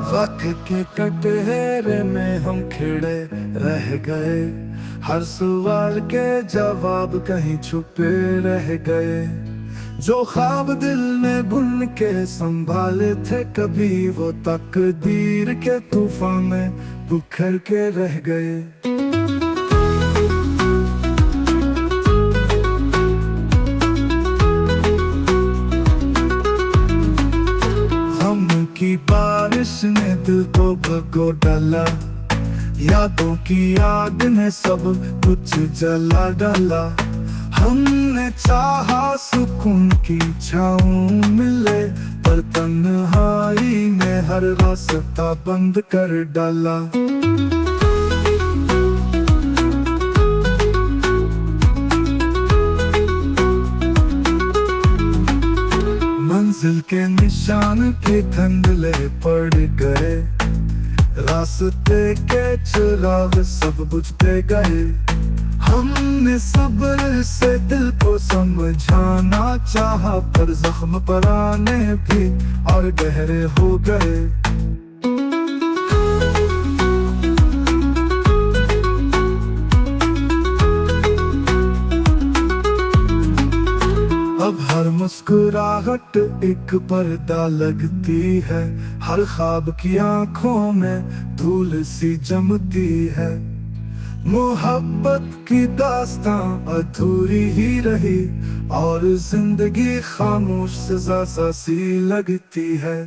वक्त के कटघरे में हम खिड़े रह गए, हर सवाल के जवाब कहीं छुपे रह गए। जो ख्वाब दिल ने बुन के संभाले थे कभी, वो तकदीर के तूफान में बिखर के रह गए। की बारिश ने दिल को भगो डाला, यादों की आग ने सब कुछ जला डाला। हमने चाहा सुकून की छाँव मिले, पर तन्हाई ने हर रास्ता बंद कर डाला। मंजिल के निशान पे धुंधले पड़ गए, रास्ते के चिराग सब बुझते गए। हमने सब्र से दिल को समझाना चाहा, पर जख्म पुराने भी और गहरे हो गए। अब हर मुस्कुराहट एक पर्दा लगती है, हर ख्वाब की आंखों में धूल सी जमती है। मोहब्बत की दास्तां अधूरी ही रही, और जिंदगी खामोश सजा सी लगती है।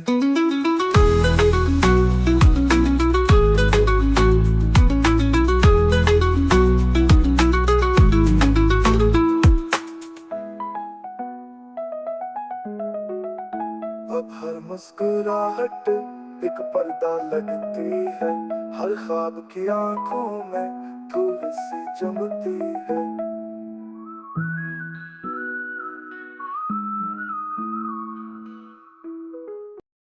अब हर मुस्कुराहट एक पर्दा लगती है, हर ख्वाब की आंखों में धूल सी जमती है।